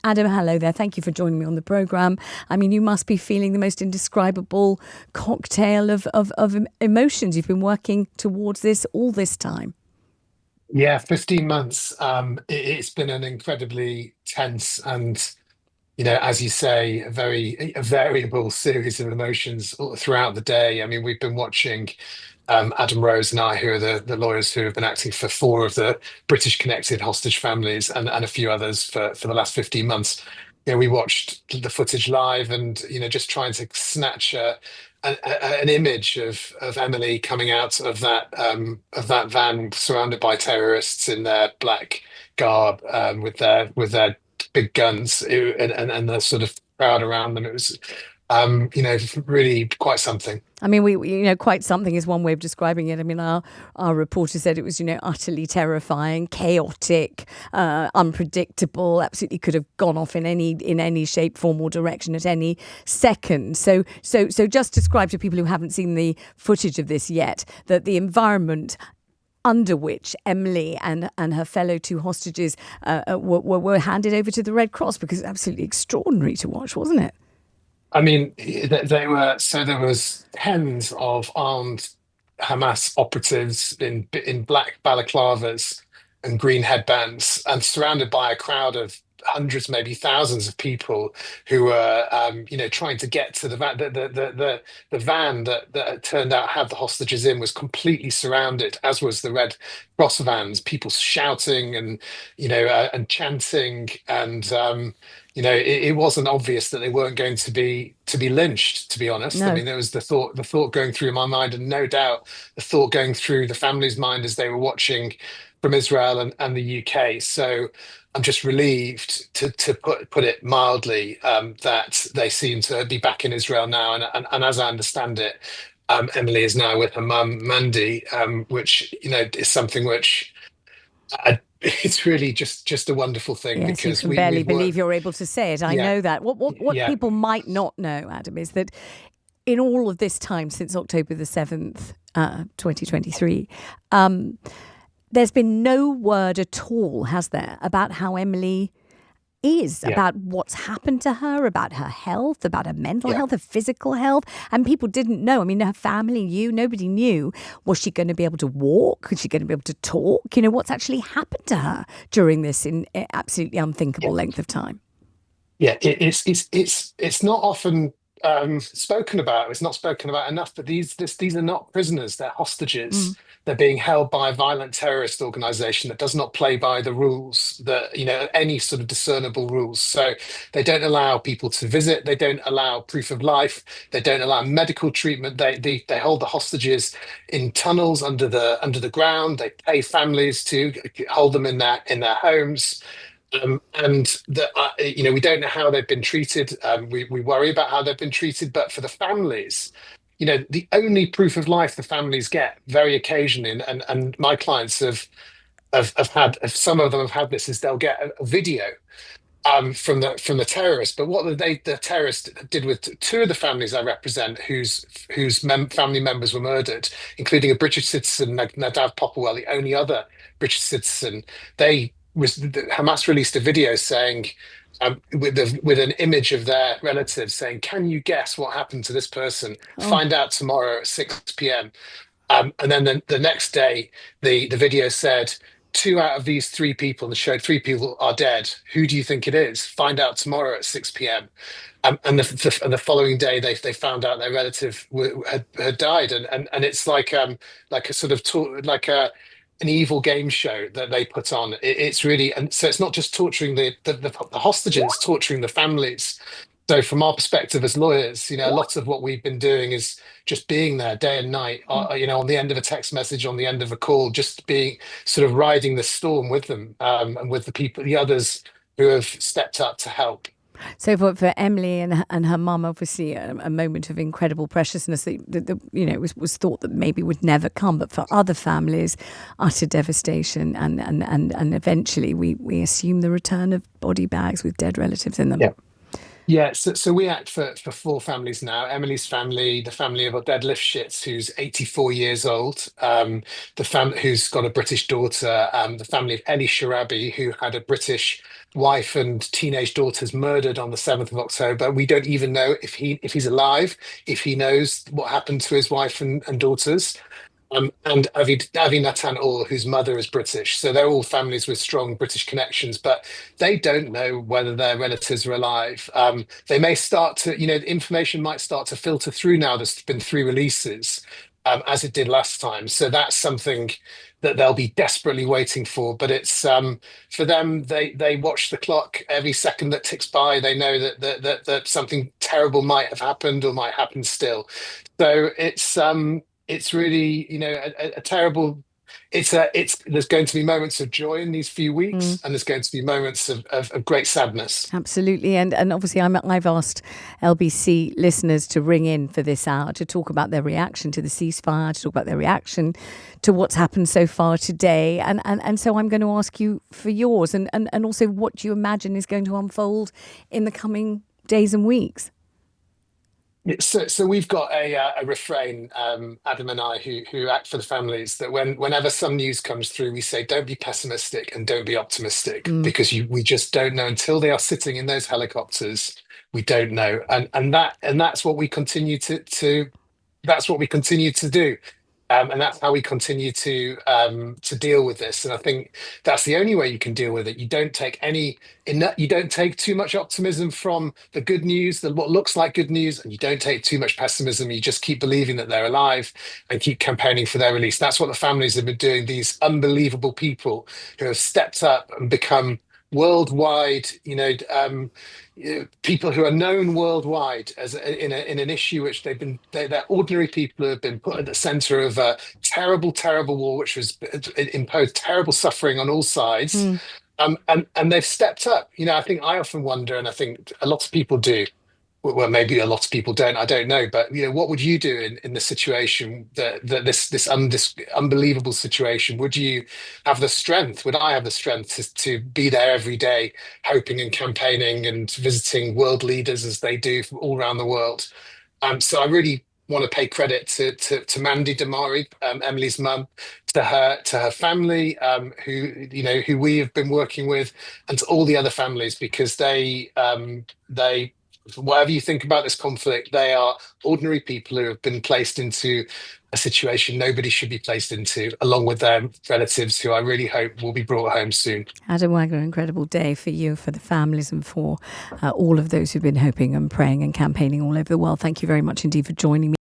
Adam, hello there. Thank you for joining me on the programme. I mean, you must be feeling the most indescribable cocktail of emotions. You've been working towards this all this time. Yeah, 15 months. It's been an incredibly tense and, as you say, a variable series of emotions throughout the day. I mean, we've been watching Adam Rose and I, who are the lawyers who have been acting for four of the British connected hostage families and a few others for the last 15 months. We watched the footage live and, just trying to snatch an image of Emily coming out of that van surrounded by terrorists in their black garb, with their big guns, and the sort of crowd around them. It was really quite something. I mean, quite something is one way of describing it. I mean, our reporter said it was, utterly terrifying, chaotic, unpredictable. Absolutely could have gone off in any shape, form, or direction at any second. So just describe to people who haven't seen the footage of this yet that the environment under which Emily and her fellow two hostages were handed over to the Red Cross, because it's absolutely extraordinary to watch, wasn't it? I mean, they were so there was tens of armed Hamas operatives in black balaclavas and green headbands, and surrounded by a crowd of hundreds, maybe thousands of people who were, trying to get to the van. The van that it turned out had the hostages in was completely surrounded, as was the Red Cross vans. People shouting and chanting, and it wasn't obvious that they weren't going to be lynched, to be honest. I No. mean, there was the thought going through my mind, and no doubt the thought going through the family's mind as they were watching from Israel and the UK. So I'm just relieved, to put it mildly, that they seem to be back in Israel now. And as I understand it, Emily is now with her mum, Mandy, which, is something which it's really just a wonderful thing, Yes, you because can we barely we've believe worked. you're able to say it. I Yeah, know that. What yeah, people might not know, Adam, is that in all of this time since October the 7th, 2023, there's been no word at all, has there, about how Emily is, yeah, about what's happened to her, about her health, about her mental yeah. health, her physical health. And people didn't know. I mean, her family, nobody knew. Was she going to be able to walk? Was she going to be able to talk? What's actually happened to her during this absolutely unthinkable length of time? Yeah, it's not often spoken about. It's not spoken about enough. But these are not prisoners. They're Mm. hostages. They're being held by a violent terrorist organization that does not play by the rules, that any sort of discernible rules. So they don't allow people to visit. They don't allow proof of life. They don't allow medical treatment. They hold the hostages in tunnels under the ground. They pay families to hold them in their homes. We don't know how they've been treated. We worry about how they've been treated, but for the families, the only proof of life the families get very occasionally, and my clients have had, some of them have had this, is they'll get a video from the terrorist. But what the terrorist did with two of the families I represent, whose family members were murdered, including a British citizen, Nadav Popperwell, the only other British citizen. Hamas released a video saying, with an image of their relatives saying, "Can you guess what happened to this person? Oh, Find out tomorrow at 6 p.m." And then the next day, the video said, two out of these three people, and showed three people are dead. Who do you think it is? Find out tomorrow at 6 p.m. And the following day, they found out their relative had died, and it's like a sort of like an evil game show that they put on. It's really, and so it's not just torturing the hostages, it's torturing the families. So from our perspective as lawyers, a lot of what we've been doing is just being there day and night, on the end of a text message, on the end of a call, just being sort of riding the storm with them, and with the others who have stepped up to help. so for Emily and her mum, obviously a moment of incredible preciousness that was thought that maybe would never come, but for other families, utter devastation, and eventually we assume the return of body bags with dead relatives in them. Yeah. Yeah, so we act for four families now. Emily's family, the family of Oded Lifshitz, who's 84 years old, the family who's got a British daughter, the family of Eli Sharabi, who had a British wife and teenage daughters murdered on the 7th of October. We don't even know if he's alive, if he knows what happened to his wife and daughters. And Avi Natan Or, whose mother is British. So they're all families with strong British connections, but they don't know whether their relatives are alive. They may start to, the information might start to filter through now. There's been three releases, as it did last time. So that's something that they'll be desperately waiting for. But it's for them, they watch the clock every second that ticks by. They know that something terrible might have happened or might happen still. So it's really, a terrible. It's there's going to be moments of joy in these few weeks, and there's going to be moments of great sadness. Absolutely, and obviously, I've asked LBC listeners to ring in for this hour to talk about their reaction to the ceasefire, to talk about their reaction to what's happened so far today, and so I'm going to ask you for yours, and also what do you imagine is going to unfold in the coming days and weeks. So we've got a refrain, Adam and I, who act for the families, that whenever some news comes through, we say, don't be pessimistic and don't be optimistic, because we just don't know until they are sitting in those helicopters. We don't know, and that's what we continue to that's what we continue to do. And that's how we continue to deal with this. And I think that's the only way you can deal with it. You don't take too much optimism from the good news, what looks like good news, and you don't take too much pessimism. You just keep believing that they're alive and keep campaigning for their release. That's what the families have been doing. These unbelievable people who have stepped up and become worldwide, people who are known worldwide as in an issue which they're ordinary people who have been put at the center of a terrible, terrible war, which was imposed terrible suffering on all sides. And they've stepped up. I think I often wonder, and I think a lot of people do. Well, maybe a lot of people don't. I don't know, but what would you do in the situation this unbelievable situation? Would you have the strength? Would I have the strength to be there every day, hoping and campaigning and visiting world leaders as they do from all around the world? So I really want to pay credit to Mandy Damari, Emily's mum, to her family, who we have been working with, and to all the other families, because they whatever you think about this conflict, they are ordinary people who have been placed into a situation nobody should be placed into, along with their relatives, who I really hope will be brought home soon. Adam Wagner, incredible day for you, for the families, and for all of those who've been hoping and praying and campaigning all over the world. Thank you very much indeed for joining me.